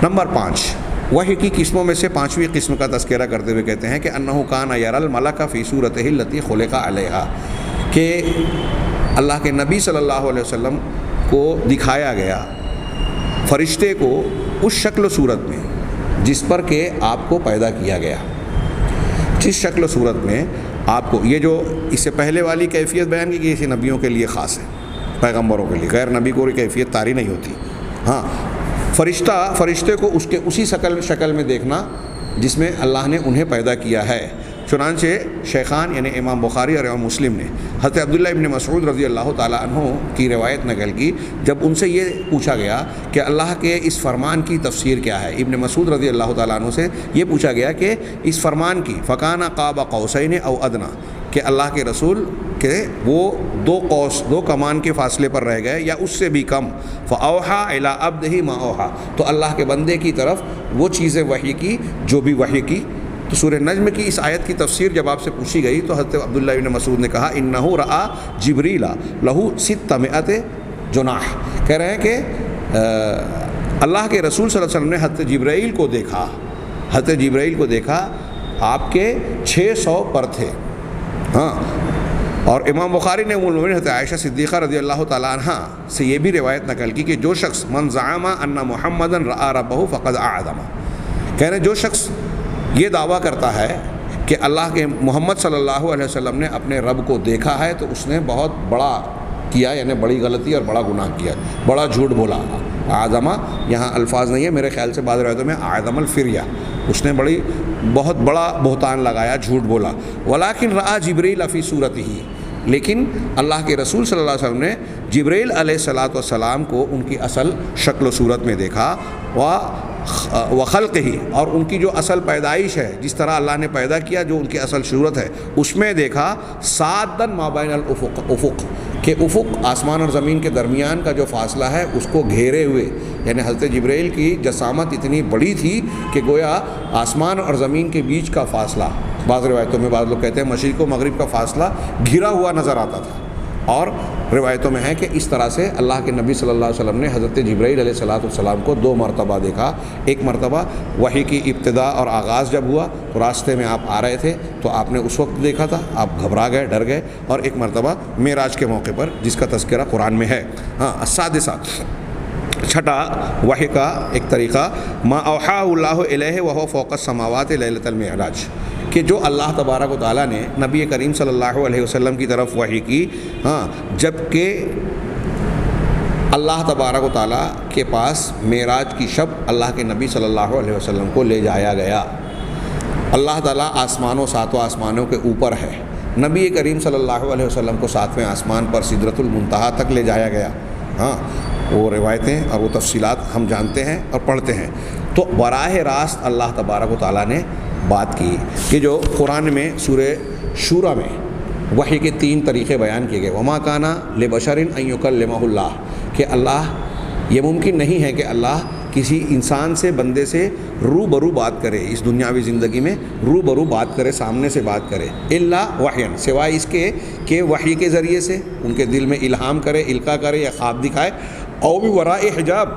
نمبر 5، وحی کی قسموں میں سے 5ویں قسم کا تذکرہ کرتے ہوئے کہتے ہیں کہ انہ کان یری الملک فی صورتہ التی خلق علیہا، کہ اللہ کے نبی صلی اللہ علیہ وسلم کو دکھایا گیا فرشتے کو اس شکل و صورت میں جس پر کہ آپ کو پیدا کیا گیا، جس شکل و صورت میں آپ کو، یہ جو اس سے پہلے والی کیفیت بیان کی کہ اسے نبیوں کے لیے خاص ہے، پیغمبروں کے لیے، غیر نبی کو یہ کیفیت طاری نہیں ہوتی۔ ہاں، فرشتے کو اس کے اسی شکل میں دیکھنا جس میں اللہ نے انہیں پیدا کیا ہے۔ چنانچہ شیخان یعنی امام بخاری اور امام مسلم نے حضرت عبداللہ ابن مسعود رضی اللہ تعالیٰ عنہ کی روایت نقل کی، جب ان سے یہ پوچھا گیا کہ اللہ کے اس فرمان کی تفسیر کیا ہے، ابن مسعود رضی اللہ تعالیٰ عنہ سے یہ پوچھا گیا کہ اس فرمان کی فکانہ قاب قوسین او ادنا، کہ اللہ کے رسول کہ وہ دو کمان کے فاصلے پر رہ گئے یا اس سے بھی کم، فاوحا الی عبدہ ما اوحا، تو اللہ کے بندے کی طرف وہ چیزیں وحی کی جو بھی وحی کی۔ تو سورہ نجم کی اس آیت کی تفسیر جب آپ سے پوچھی گئی تو حضرت عبداللہ ابن مسعود نے کہا انہ رآ جبریل لہ 600 جناح، کہہ رہے ہیں کہ اللہ کے رسول صلی اللہ علیہ وسلم نے حضرت جبرائیل کو دیکھا، حضرت جبرائیل کو دیکھا، آپ کے 600 پر تھے۔ ہاں، اور امام بخاری نے حضرت عائشہ صدیقہ رضی اللہ تعالیٰ عنہ سے یہ بھی روایت نقل کی کہ جو شخص من زعم ان محمدا رآ ربہ فقد اعظم، کہہ رہے ہیں جو شخص یہ دعویٰ کرتا ہے کہ اللہ کے محمد صلی اللہ علیہ وسلم نے اپنے رب کو دیکھا ہے تو اس نے بہت بڑا کیا، یعنی بڑی غلطی اور بڑا گناہ کیا، بڑا جھوٹ بولا۔ اعظمہ یہاں الفاظ نہیں ہے، میرے خیال سے بعض روایتوں میں اعظم الفریہ، اس نے بہت بڑا بہتان لگایا، جھوٹ بولا۔ ولیکن رآ جبریل فی صورتہ، لیکن اللہ کے رسول صلی اللہ علیہ وسلم نے جبریل علیہ الصلاۃ والسلام کو ان کی اصل شکل و صورت میں دیکھا، وخلق ہی، اور ان کی جو اصل پیدائش ہے، جس طرح اللہ نے پیدا کیا، جو ان کی اصل صورت ہے اس میں دیکھا، سادن ما بین الافق، کہ افق آسمان اور زمین کے درمیان کا جو فاصلہ ہے اس کو گھیرے ہوئے، یعنی حضرت جبرائیل کی جسامت اتنی بڑی تھی کہ گویا آسمان اور زمین کے بیچ کا فاصلہ، بعض روایتوں میں بعض لوگ کہتے ہیں مشرق و مغرب کا فاصلہ گھرا ہوا نظر آتا تھا، اور روایتوں میں ہے کہ اس طرح سے اللہ کے نبی صلی اللہ علیہ وسلم نے حضرت جبرائیل علیہ السلام کو 2 مرتبہ دیکھا۔ ایک مرتبہ وحی کی ابتدا اور آغاز جب ہوا تو راستے میں آپ آ رہے تھے تو آپ نے اس وقت دیکھا تھا، آپ گھبرا گئے، ڈر گئے، اور ایک مرتبہ معراج کے موقع پر جس کا تذکرہ قرآن میں ہے۔ ہاں، السادسہ، چھٹا وحی کا ایک طریقہ، ما اوحا اللہ الیہ وہو فوق السماوات لیلۃ المعراج، کہ جو اللہ تبارک و تعالیٰ نے نبی کریم صلی اللہ علیہ وسلم کی طرف وحی کی، ہاں، جب کہ اللہ تبارک و تعالیٰ کے پاس معراج کی شب اللہ کے نبی صلی اللہ علیہ وسلم کو لے جایا گیا۔ اللہ تعالیٰ آسمانوں، 7 آسمانوں کے اوپر ہے، نبی کریم صلی اللہ علیہ وسلم کو 7ویں آسمان پر سدرۃ المنتہا تک لے جایا گیا۔ ہاں، وہ روایتیں اور وہ تفصیلات ہم جانتے ہیں اور پڑھتے ہیں۔ تو براہ راست اللہ تبارک و تعالیٰ نے بات کی کہ جو قرآن میں سورہ شورى میں وحی کے 3 طریقے بیان کیے گئے، وما کان لبشر ان یکلمہ اللہ، کہ اللہ، یہ ممکن نہیں ہے کہ اللہ کسی انسان سے، بندے سے روبرو بات کرے، اس دنیاوی زندگی میں روبرو بات کرے، سامنے سے بات کرے، الا وحیًا، سوائے اس کے کہ وحی کے ذریعے سے ان کے دل میں الہام کرے، القاء کرے یا خواب دکھائے، او بھی ورائے حجاب،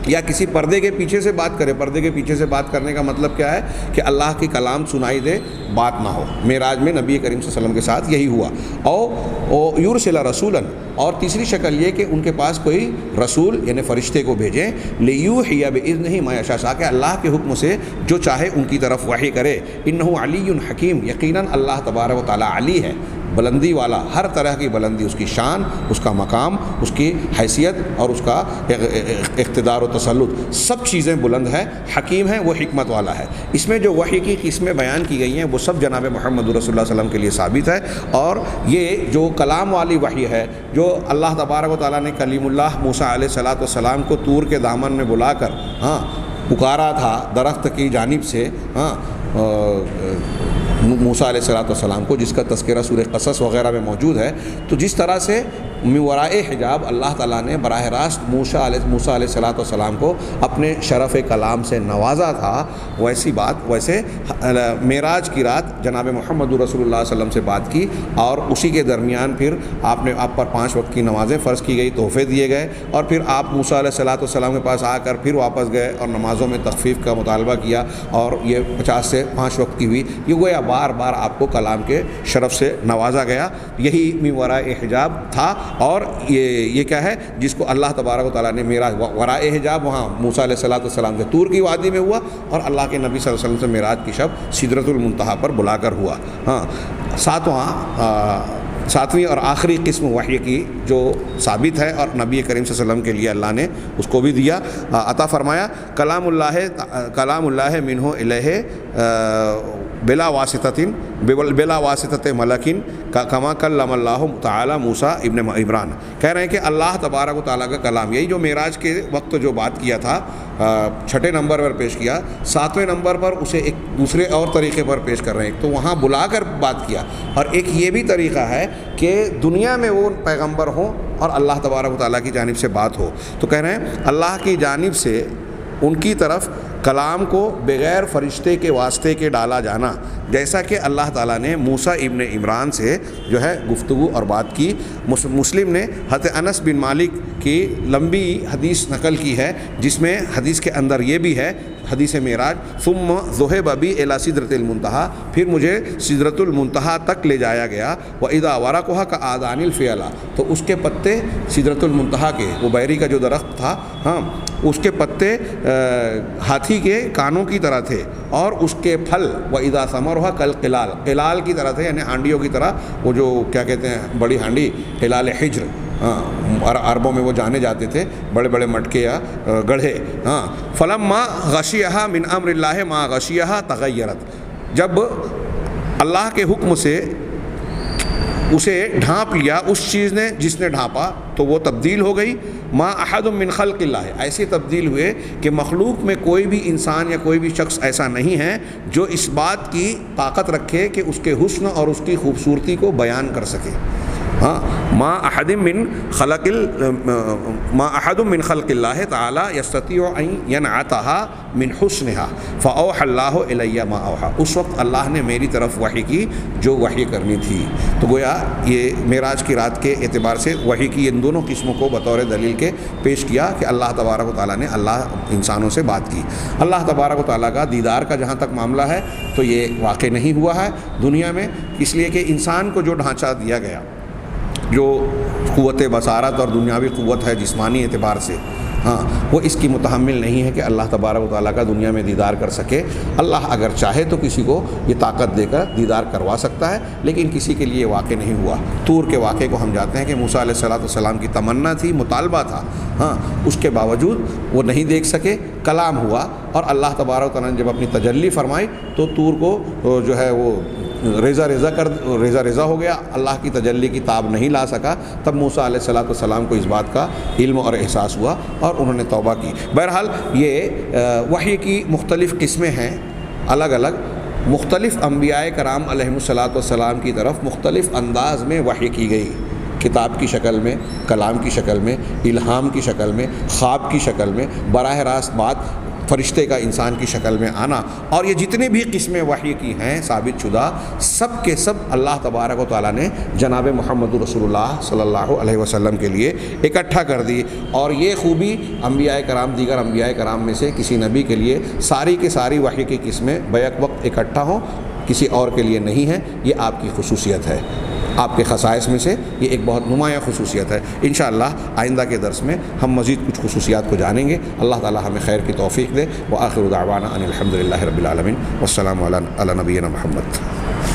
یا کسی پردے کے پیچھے سے بات کرے۔ پردے کے پیچھے سے بات کرنے کا مطلب کیا ہے کہ اللہ کی کلام سنائی دے، بات نہ ہو۔ معراج میں نبی کریم صلی اللہ علیہ وسلم کے ساتھ یہی ہوا۔ او یرسل رسولا، اور تیسری شکل یہ کہ ان کے پاس کوئی رسول یعنی فرشتے کو بھیجیں، لیوحی باذنہ ما یشاء، کہ اللہ کے حکم سے جو چاہے ان کی طرف وحی کرے۔ انہ علی حکیم، یقیناً اللہ تبارک و تعالیٰ علی ہے، بلندی والا، ہر طرح کی بلندی، اس کی شان، اس کا مقام، اس کی حیثیت اور اس کا اقتدار و تسلط، سب چیزیں بلند ہے، حکیم ہے، وہ حکمت والا ہے۔ اس میں جو وحی کی قسمیں بیان کی گئی ہیں وہ سب جناب محمد رسول اللہ صلی اللہ علیہ وسلم کے لیے ثابت ہے۔ اور یہ جو کلام والی وحی ہے، جو اللہ تبارک و تعالیٰ نے کلیم اللہ موسیٰ علیہ السلام کو طور کے دامن میں بلا کر پکارا تھا درخت کی جانب سے، موسیٰ علیہ السلام کو، جس کا تذکرہ سورہ قصص وغیرہ میں موجود ہے، تو جس طرح سے من ورائے حجاب اللہ تعالیٰ نے براہ راست موسیٰ علیہ السلام کو اپنے شرف کلام سے نوازا تھا، ویسے معراج کی رات جناب محمد رسول اللہ صلی اللہ علیہ وسلم سے بات کی، اور اسی کے درمیان پھر آپ پر 5 وقت کی نمازیں فرض کی گئی، تحفے دیے گئے، اور پھر آپ موسیٰ علیہ السلام کے پاس آ کر پھر واپس گئے اور نمازوں میں تخفیف کا مطالبہ کیا، اور یہ 50 سے 5 وقت کی ہوئی۔ یہ گویا بار بار آپ کو کلام کے شرف سے نوازا گیا، یہی من ورائے حجاب تھا۔ اور یہ کیا ہے جس کو اللہ تبارک و تعالیٰ نے معراج، ورائے حجاب وہاں موسیٰ علیہ السلام سے طور کی وادی میں ہوا، اور اللہ کے نبی صلی اللہ علیہ وسلم سے معراج کی شب سدرۃ المنتہا پر بلا کر ہوا۔ ساتویں اور آخری قسم وحی کی جو ثابت ہے اور نبی کریم صلی اللہ علیہ وسلم کے لیے اللہ نے اس کو بھی دیا، عطا فرمایا، کلام اللہ منہ الیہ بلا واسطۃ ملکن کما کلم اللہ تعالی موسیٰ ابن عمران۔ کہہ رہے ہیں کہ اللہ تبارک و تعالیٰ کا کلام، یہی جو معراج کے وقت جو بات کیا تھا، 6 نمبر پر پیش کیا، 7ویں نمبر پر اسے ایک دوسرے اور طریقے پر پیش کر رہے ہیں۔ تو وہاں بلا کر بات کیا، اور ایک یہ بھی طریقہ ہے کہ دنیا میں وہ پیغمبر ہوں اور اللہ تبارک و تعالیٰ کی جانب سے بات ہو۔ تو کہہ رہے ہیں اللہ کی جانب سے ان کی طرف کلام کو بغیر فرشتے کے واسطے کے ڈالا جانا، جیسا کہ اللہ تعالیٰ نے موسیٰ ابن عمران سے جو ہے گفتگو اور بات کی۔ مسلم نے حضرت انس بن مالک کی لمبی حدیث نقل کی ہے، جس میں حدیث کے اندر یہ بھی ہے، حدیث معراج، ثم ذهب بی الی سدرۃ المنتہا، پھر مجھے سدرۃ المنتہا تک لے جایا گیا، واذا ورقها کآذان الفیل، تو اس کے پتے سدرۃ المنتہا کے، وہ بیری کا جو درخت تھا، اس کے پتے ہاتھی کے کانوں کی طرح تھے، اور اس کے پھل واذا ثمرها کالقلال، قلال کی طرح تھے، یعنی ہانڈیوں کی طرح، وہ جو کیا کہتے ہیں بڑی ہانڈی، قلال حجر، عربوں میں وہ جانے جاتے تھے، بڑے بڑے مٹکے یا گڑھے۔ فلما غشیہا من امر اللہ ما غشیہا تغیرت، جب اللہ کے حکم سے اسے ڈھانپ لیا اس چیز نے جس نے ڈھانپا، تو وہ تبدیل ہو گئی۔ ما احد من خلق اللہ، ایسی تبدیل ہوئے کہ مخلوق میں کوئی بھی انسان یا کوئی بھی شخص ایسا نہیں ہے جو اس بات کی طاقت رکھے کہ اس کے حسن اور اس کی خوبصورتی کو بیان کر سکے۔ ما احد من خلق اللہ تعالی یستطیع ان ینعتها من حسنها فاوحى اللہ الی ما اوحى، اس وقت اللہ نے میری طرف وحی کی جو وحی کرنی تھی۔ تو گویا یہ معراج کی رات کے اعتبار سے وحی کی ان دونوں قسموں کو بطور دلیل کے پیش کیا کہ اللہ تبارک و تعالیٰ نے انسانوں سے بات کی۔ اللہ تبارک و تعالیٰ کا دیدار کا جہاں تک معاملہ ہے تو یہ واقع نہیں ہوا ہے دنیا میں، اس لیے کہ انسان کو جو ڈھانچہ دیا گیا، جو قوت بصارت اور دنیاوی قوت ہے جسمانی اعتبار سے، وہ اس کی متحمل نہیں ہے کہ اللہ تبارک و تعالیٰ کا دنیا میں دیدار کر سکے۔ اللہ اگر چاہے تو کسی کو یہ طاقت دے کر دیدار کروا سکتا ہے، لیکن کسی کے لیے واقع نہیں ہوا۔ طور کے واقعے کو ہم جانتے ہیں کہ موسیٰ علیہ السلام کی تمنا تھی، مطالبہ تھا، اس کے باوجود وہ نہیں دیکھ سکے، کلام ہوا، اور اللہ تبارک و تعالیٰ نے جب اپنی تجلی فرمائی تو طور کو جو ہے وہ ریزہ ہو گیا، اللہ کی تجلی کی تاب نہیں لا سکا۔ تب موسیٰ علیہ السلام کو اس بات کا علم اور احساس ہوا اور انہوں نے توبہ کی۔ بہرحال یہ وحی کی مختلف قسمیں ہیں، الگ الگ مختلف انبیاء کرام علیہم السلام کی طرف مختلف انداز میں وحی کی گئی، کتاب کی شکل میں، کلام کی شکل میں، الہام کی شکل میں، خواب کی شکل میں، براہ راست بات، فرشتے کا انسان کی شکل میں آنا، اور یہ جتنے بھی قسمیں وحی کی ہیں ثابت شدہ، سب کے سب اللہ تبارک و تعالیٰ نے جناب محمد رسول اللہ صلی اللہ علیہ وسلم کے لیے اکٹھا کر دی۔ اور یہ خوبی انبیاء کرام، دیگر انبیاء کرام میں سے کسی نبی کے لیے ساری کی ساری وحی کی قسمیں بیک وقت اکٹھا ہوں، کسی اور کے لیے نہیں ہے۔ یہ آپ کی خصوصیت ہے، آپ کے خصائص میں سے یہ ایک بہت نمایاں خصوصیت ہے۔ انشاءاللہ آئندہ کے درس میں ہم مزید کچھ خصوصیات کو جانیں گے۔ اللہ تعالی ہمیں خیر کی توفیق دے۔ وآخر دعوانا ان الحمد للہ رب العالمین، والسلام علی نبینا محمد۔